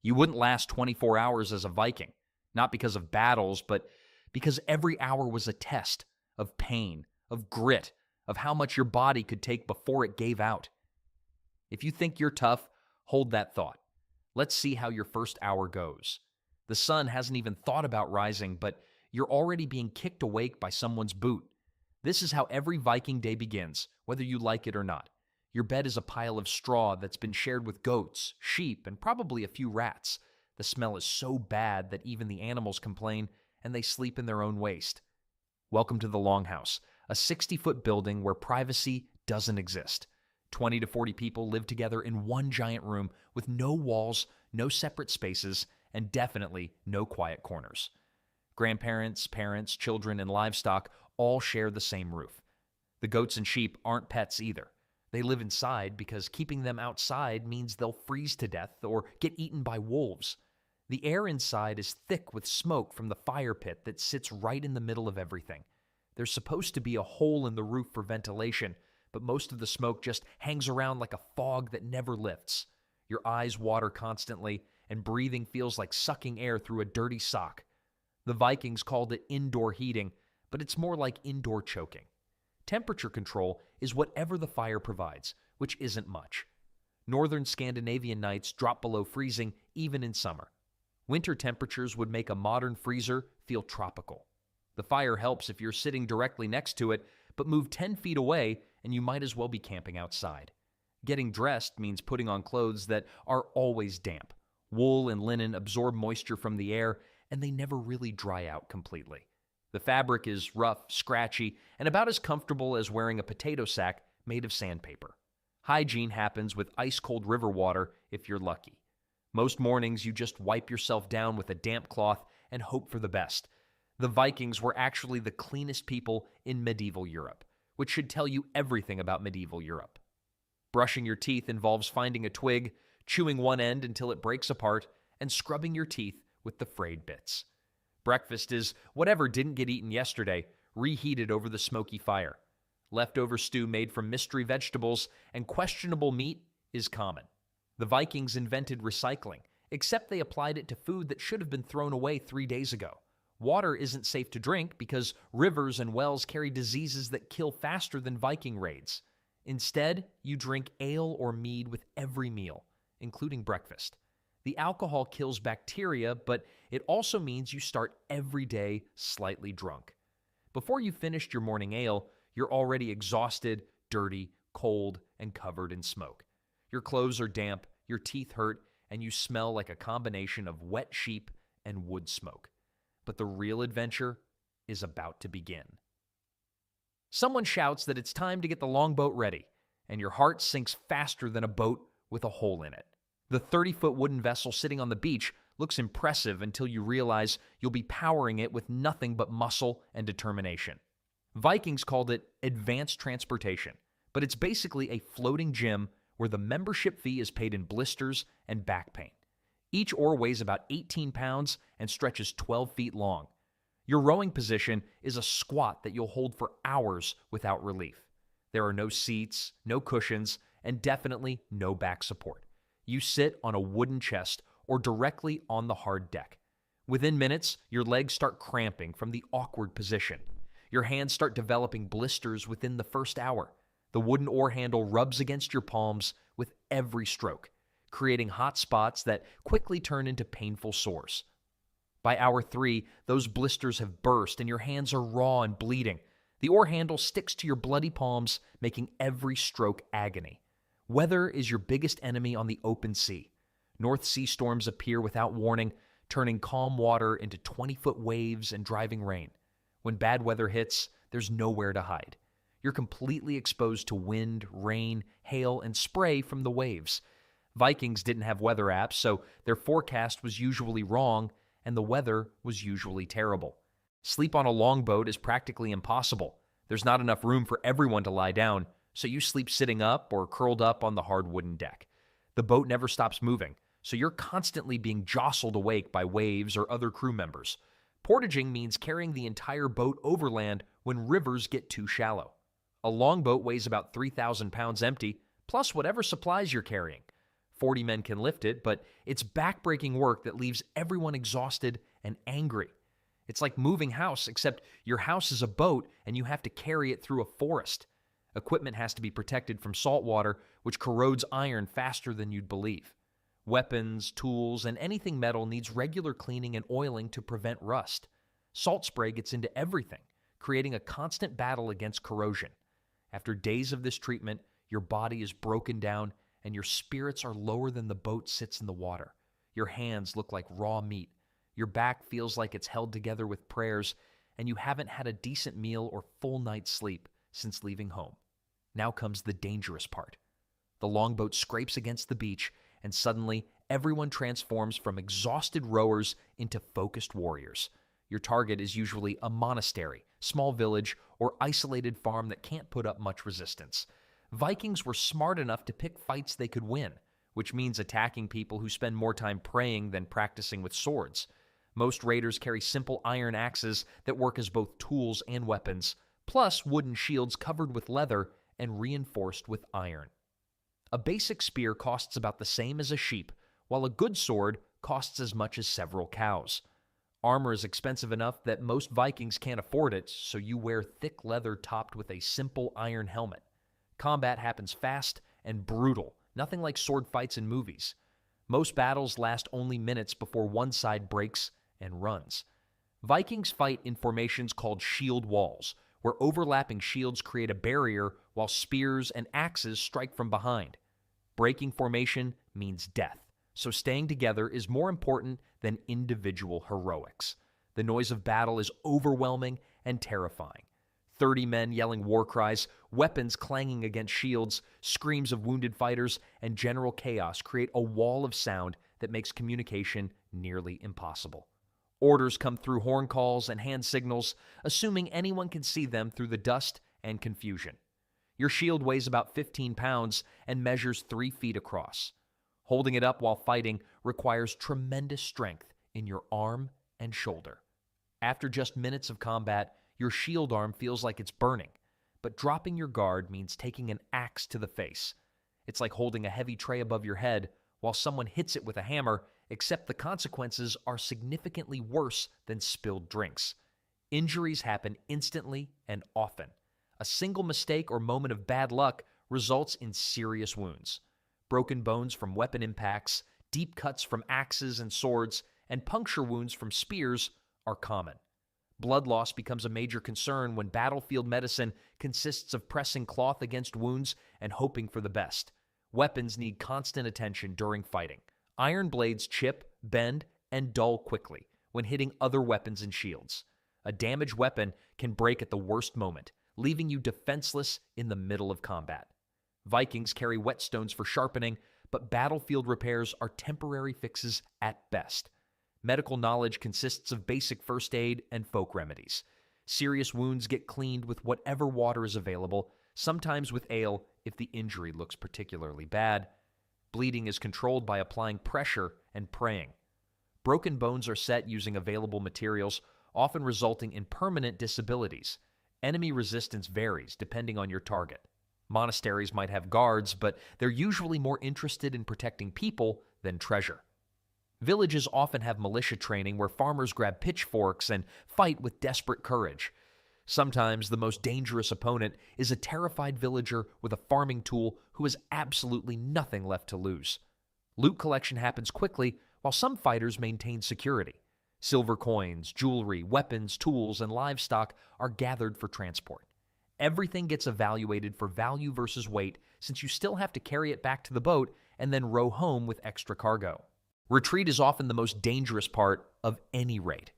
You wouldn't last 24 hours as a Viking, not because of battles, but because every hour was a test of pain, of grit, of how much your body could take before it gave out. If you think you're tough, hold that thought. Let's see how your first hour goes. The sun hasn't even thought about rising, but you're already being kicked awake by someone's boot. This is how every Viking day begins, whether you like it or not. Your bed is a pile of straw that's been shared with goats, sheep, and probably a few rats. The smell is so bad that even the animals complain, and they sleep in their own waste. Welcome to the Longhouse, a 60-foot building where privacy doesn't exist. 20 to 40 people live together in one giant room with no walls, no separate spaces, and definitely no quiet corners. Grandparents, parents, children, and livestock all share the same roof. The goats and sheep aren't pets either. They live inside because keeping them outside means they'll freeze to death or get eaten by wolves. The air inside is thick with smoke from the fire pit that sits right in the middle of everything. There's supposed to be a hole in the roof for ventilation, but most of the smoke just hangs around like a fog that never lifts. Your eyes water constantly, and breathing feels like sucking air through a dirty sock. The Vikings called it indoor heating, but it's more like indoor choking. Temperature control is whatever the fire provides, which isn't much. Northern Scandinavian nights drop below freezing even in summer. Winter temperatures would make a modern freezer feel tropical. The fire helps if you're sitting directly next to it, but move 10 feet away and you might as well be camping outside. Getting dressed means putting on clothes that are always damp. Wool and linen absorb moisture from the air, and they never really dry out completely. The fabric is rough, scratchy, and about as comfortable as wearing a potato sack made of sandpaper. Hygiene happens with ice-cold river water if you're lucky. Most mornings you just wipe yourself down with a damp cloth and hope for the best. The Vikings were actually the cleanest people in medieval Europe, which should tell you everything about medieval Europe. Brushing your teeth involves finding a twig, chewing one end until it breaks apart, and scrubbing your teeth with the frayed bits. Breakfast is whatever didn't get eaten yesterday, reheated over the smoky fire. Leftover stew made from mystery vegetables and questionable meat is common. The Vikings invented recycling, except they applied it to food that should have been thrown away 3 days ago. Water isn't safe to drink because rivers and wells carry diseases that kill faster than Viking raids. Instead, you drink ale or mead with every meal, including breakfast. The alcohol kills bacteria, but it also means you start every day slightly drunk. Before you finished your morning ale, you're already exhausted, dirty, cold, and covered in smoke. Your clothes are damp, your teeth hurt, and you smell like a combination of wet sheep and wood smoke. But the real adventure is about to begin. Someone shouts that it's time to get the longboat ready, and your heart sinks faster than a boat with a hole in it. The 30-foot wooden vessel sitting on the beach looks impressive until you realize you'll be powering it with nothing but muscle and determination. Vikings called it advanced transportation, but it's basically a floating gym where the membership fee is paid in blisters and back pain. Each oar weighs about 18 pounds and stretches 12 feet long. Your rowing position is a squat that you'll hold for hours without relief. There are no seats, no cushions, and definitely no back support. You sit on a wooden chest or directly on the hard deck. Within minutes, your legs start cramping from the awkward position. Your hands start developing blisters within the first hour. The wooden oar handle rubs against your palms with every stroke, creating hot spots that quickly turn into painful sores. By hour 3, those blisters have burst and your hands are raw and bleeding. The oar handle sticks to your bloody palms, making every stroke agony. Weather is your biggest enemy on the open sea. North Sea storms appear without warning, turning calm water into 20-foot waves and driving rain. When bad weather hits, there's nowhere to hide. You're completely exposed to wind, rain, hail, and spray from the waves. Vikings didn't have weather apps, so their forecast was usually wrong, and the weather was usually terrible. Sleep on a longboat is practically impossible. There's not enough room for everyone to lie down, so you sleep sitting up or curled up on the hard wooden deck. The boat never stops moving, so you're constantly being jostled awake by waves or other crew members. Portaging means carrying the entire boat overland when rivers get too shallow. A longboat weighs about 3,000 pounds empty, plus whatever supplies you're carrying. 40 men can lift it, but it's backbreaking work that leaves everyone exhausted and angry. It's like moving house, except your house is a boat and you have to carry it through a forest. Equipment has to be protected from salt water, which corrodes iron faster than you'd believe. Weapons, tools, and anything metal needs regular cleaning and oiling to prevent rust. Salt spray gets into everything, creating a constant battle against corrosion. After days of this treatment, your body is broken down and your spirits are lower than the boat sits in the water. Your hands look like raw meat. Your back feels like it's held together with prayers, and you haven't had a decent meal or full night's sleep since leaving home. Now comes the dangerous part. The longboat scrapes against the beach, and suddenly everyone transforms from exhausted rowers into focused warriors. Your target is usually a monastery, small village, or isolated farm that can't put up much resistance. Vikings were smart enough to pick fights they could win, which means attacking people who spend more time praying than practicing with swords. Most raiders carry simple iron axes that work as both tools and weapons, plus wooden shields covered with leather and reinforced with iron. A basic spear costs about the same as a sheep, while a good sword costs as much as several cows. Armor is expensive enough that most Vikings can't afford it, so you wear thick leather topped with a simple iron helmet. Combat happens fast and brutal, nothing like sword fights in movies. Most battles last only minutes before one side breaks and runs. Vikings fight in formations called shield walls, where overlapping shields create a barrier while spears and axes strike from behind. Breaking formation means death, so staying together is more important than individual heroics. The noise of battle is overwhelming and terrifying. 30 men yelling war cries, weapons clanging against shields, screams of wounded fighters, and general chaos create a wall of sound that makes communication nearly impossible. Orders come through horn calls and hand signals, assuming anyone can see them through the dust and confusion. Your shield weighs about 15 pounds and measures 3 feet across. Holding it up while fighting requires tremendous strength in your arm and shoulder. After just minutes of combat, your shield arm feels like it's burning, but dropping your guard means taking an axe to the face. It's like holding a heavy tray above your head while someone hits it with a hammer, except the consequences are significantly worse than spilled drinks. Injuries happen instantly and often. A single mistake or moment of bad luck results in serious wounds. Broken bones from weapon impacts, deep cuts from axes and swords, and puncture wounds from spears are common. Blood loss becomes a major concern when battlefield medicine consists of pressing cloth against wounds and hoping for the best. Weapons need constant attention during fighting. Iron blades chip, bend, and dull quickly when hitting other weapons and shields. A damaged weapon can break at the worst moment, leaving you defenseless in the middle of combat. Vikings carry whetstones for sharpening, but battlefield repairs are temporary fixes at best. Medical knowledge consists of basic first aid and folk remedies. Serious wounds get cleaned with whatever water is available, sometimes with ale if the injury looks particularly bad. Bleeding is controlled by applying pressure and praying. Broken bones are set using available materials, often resulting in permanent disabilities. Enemy resistance varies depending on your target. Monasteries might have guards, but they're usually more interested in protecting people than treasure. Villages often have militia training where farmers grab pitchforks and fight with desperate courage. Sometimes the most dangerous opponent is a terrified villager with a farming tool who has absolutely nothing left to lose. Loot collection happens quickly, while some fighters maintain security. Silver coins, jewelry, weapons, tools, and livestock are gathered for transport. Everything gets evaluated for value versus weight, since you still have to carry it back to the boat and then row home with extra cargo. Retreat is often the most dangerous part of any raid.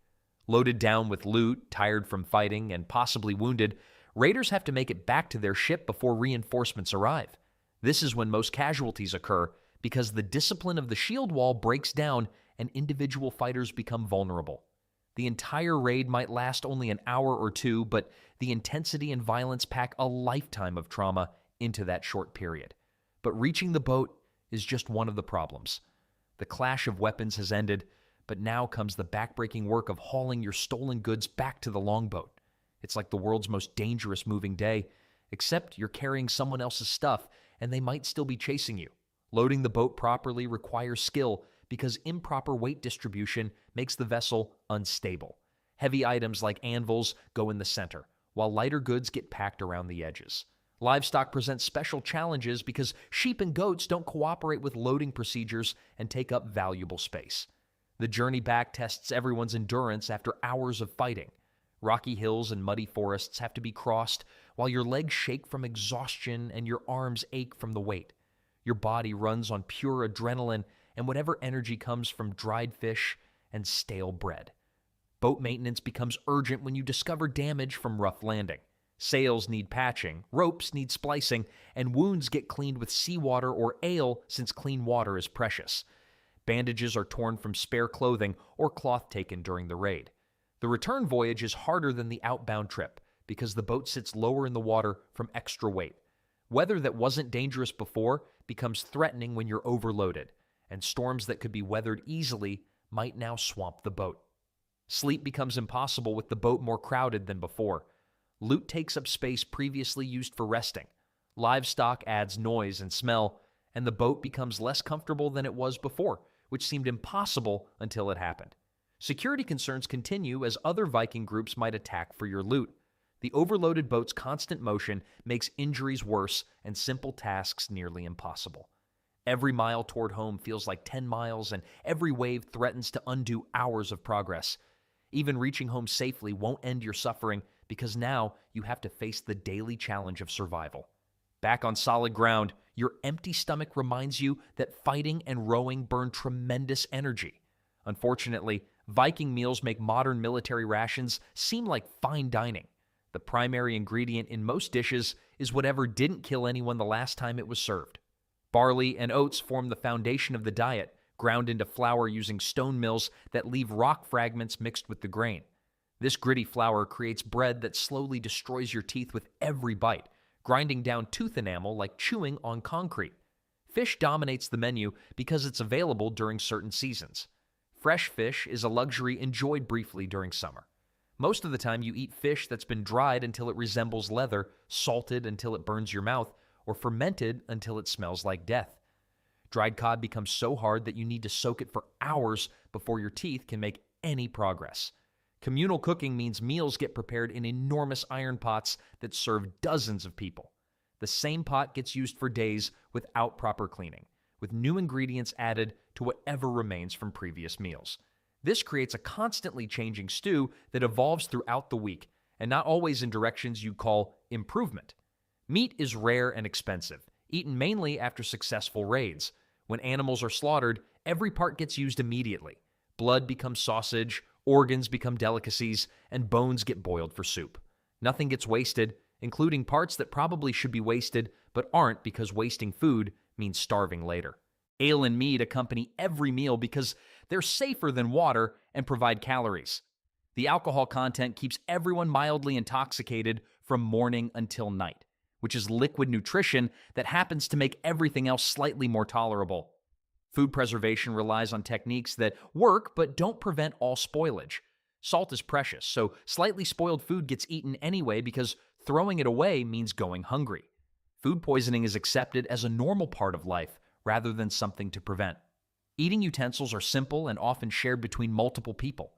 Loaded down with loot, tired from fighting, and possibly wounded, raiders have to make it back to their ship before reinforcements arrive. This is when most casualties occur, because the discipline of the shield wall breaks down and individual fighters become vulnerable. The entire raid might last only an hour or two, but the intensity and violence pack a lifetime of trauma into that short period. But reaching the boat is just one of the problems. The clash of weapons has ended, but now comes the backbreaking work of hauling your stolen goods back to the longboat. It's like the world's most dangerous moving day, except you're carrying someone else's stuff and they might still be chasing you. Loading the boat properly requires skill because improper weight distribution makes the vessel unstable. Heavy items like anvils go in the center, while lighter goods get packed around the edges. Livestock presents special challenges because sheep and goats don't cooperate with loading procedures and take up valuable space. The journey back tests everyone's endurance after hours of fighting. Rocky hills and muddy forests have to be crossed while your legs shake from exhaustion and your arms ache from the weight. Your body runs on pure adrenaline and whatever energy comes from dried fish and stale bread. Boat maintenance becomes urgent when you discover damage from rough landing. Sails need patching, ropes need splicing, and wounds get cleaned with seawater or ale since clean water is precious. Bandages are torn from spare clothing or cloth taken during the raid. The return voyage is harder than the outbound trip because the boat sits lower in the water from extra weight. Weather that wasn't dangerous before becomes threatening when you're overloaded, and storms that could be weathered easily might now swamp the boat. Sleep becomes impossible with the boat more crowded than before. Loot takes up space previously used for resting. Livestock adds noise and smell, and the boat becomes less comfortable than it was before, which seemed impossible until it happened. Security concerns continue as other Viking groups might attack for your loot. The overloaded boat's constant motion makes injuries worse and simple tasks nearly impossible. Every mile toward home feels like 10 miles, and every wave threatens to undo hours of progress. Even reaching home safely won't end your suffering because now you have to face the daily challenge of survival. Back on solid ground, your empty stomach reminds you that fighting and rowing burn tremendous energy. Unfortunately, Viking meals make modern military rations seem like fine dining. The primary ingredient in most dishes is whatever didn't kill anyone the last time it was served. Barley and oats form the foundation of the diet, ground into flour using stone mills that leave rock fragments mixed with the grain. This gritty flour creates bread that slowly destroys your teeth with every bite, grinding down tooth enamel like chewing on concrete. Fish dominates the menu because it's available during certain seasons. Fresh fish is a luxury enjoyed briefly during summer. Most of the time you eat fish that's been dried until it resembles leather, salted until it burns your mouth, or fermented until it smells like death. Dried cod becomes so hard that you need to soak it for hours before your teeth can make any progress. Communal cooking means meals get prepared in enormous iron pots that serve dozens of people. The same pot gets used for days without proper cleaning, with new ingredients added to whatever remains from previous meals. This creates a constantly changing stew that evolves throughout the week, and not always in directions you call improvement. Meat is rare and expensive, eaten mainly after successful raids. When animals are slaughtered, every part gets used immediately. Blood becomes sausage, organs become delicacies, and bones get boiled for soup. Nothing gets wasted, including parts that probably should be wasted but aren't because wasting food means starving later. Ale and mead accompany every meal because they're safer than water and provide calories. The alcohol content keeps everyone mildly intoxicated from morning until night, which is liquid nutrition that happens to make everything else slightly more tolerable. Food preservation relies on techniques that work but don't prevent all spoilage. Salt is precious, so slightly spoiled food gets eaten anyway because throwing it away means going hungry. Food poisoning is accepted as a normal part of life rather than something to prevent. Eating utensils are simple and often shared between multiple people.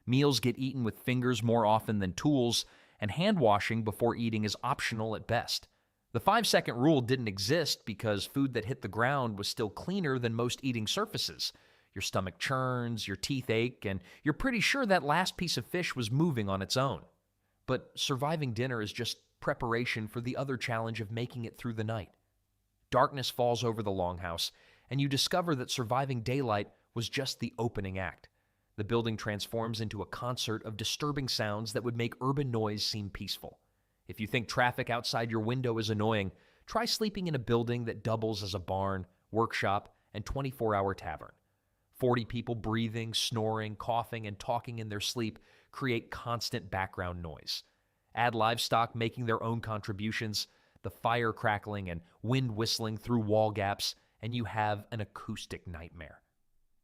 Meals get eaten with fingers more often than tools, and hand washing before eating is optional at best. The 5-second rule didn't exist because food that hit the ground was still cleaner than most eating surfaces. Your stomach churns, your teeth ache, and you're pretty sure that last piece of fish was moving on its own. But surviving dinner is just preparation for the other challenge of making it through the night. Darkness falls over the longhouse, and you discover that surviving daylight was just the opening act. The building transforms into a concert of disturbing sounds that would make urban noise seem peaceful. If you think traffic outside your window is annoying, try sleeping in a building that doubles as a barn, workshop, and 24-hour tavern. 40 people breathing, snoring, coughing, and talking in their sleep create constant background noise. Add livestock making their own contributions, the fire crackling and wind whistling through wall gaps, and you have an acoustic nightmare.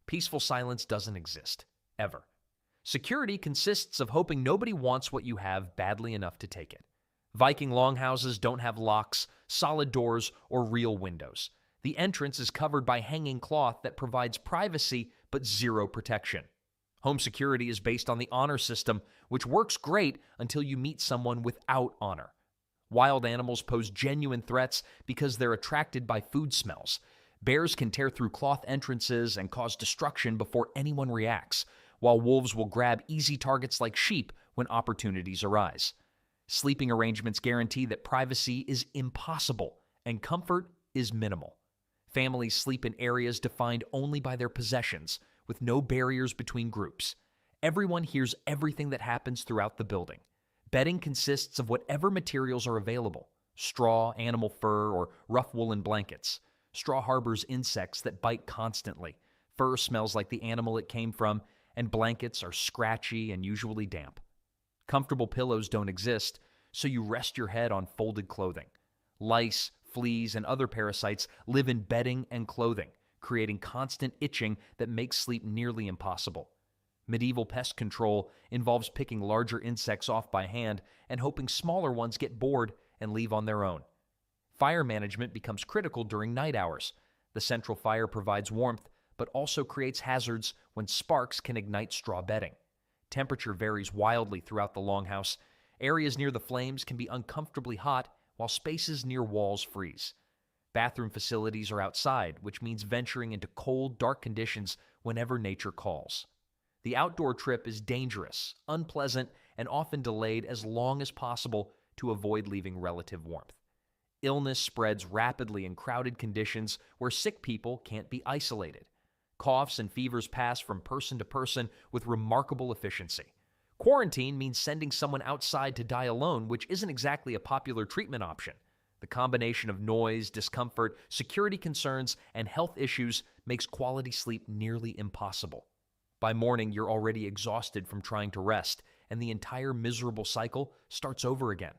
Peaceful silence doesn't exist, ever. Security consists of hoping nobody wants what you have badly enough to take it. Viking longhouses don't have locks, solid doors, or real windows. The entrance is covered by hanging cloth that provides privacy but zero protection. Home security is based on the honor system, which works great until you meet someone without honor. Wild animals pose genuine threats because they're attracted by food smells. Bears can tear through cloth entrances and cause destruction before anyone reacts, while wolves will grab easy targets like sheep when opportunities arise. Sleeping arrangements guarantee that privacy is impossible and comfort is minimal. Families sleep in areas defined only by their possessions, with no barriers between groups. Everyone hears everything that happens throughout the building. Bedding consists of whatever materials are available: straw, animal fur, or rough woolen blankets. Straw harbors insects that bite constantly. Fur smells like the animal it came from, and blankets are scratchy and usually damp. Comfortable pillows don't exist, so you rest your head on folded clothing. Lice, fleas, and other parasites live in bedding and clothing, creating constant itching that makes sleep nearly impossible. Medieval pest control involves picking larger insects off by hand and hoping smaller ones get bored and leave on their own. Fire management becomes critical during night hours. The central fire provides warmth, but also creates hazards when sparks can ignite straw bedding. Temperature varies wildly throughout the longhouse. Areas near the flames can be uncomfortably hot, while spaces near walls freeze. Bathroom facilities are outside, which means venturing into cold, dark conditions whenever nature calls. The outdoor trip is dangerous, unpleasant, and often delayed as long as possible to avoid leaving relative warmth. Illness spreads rapidly in crowded conditions where sick people can't be isolated. Coughs and fevers pass from person to person with remarkable efficiency. Quarantine means sending someone outside to die alone, which isn't exactly a popular treatment option. The combination of noise, discomfort, security concerns, and health issues makes quality sleep nearly impossible. By morning, you're already exhausted from trying to rest, and the entire miserable cycle starts over again.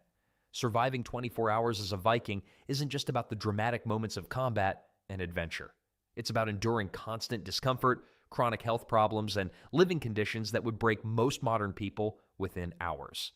Surviving 24 hours as a Viking isn't just about the dramatic moments of combat and adventure. It's about enduring constant discomfort, chronic health problems, and living conditions that would break most modern people within hours.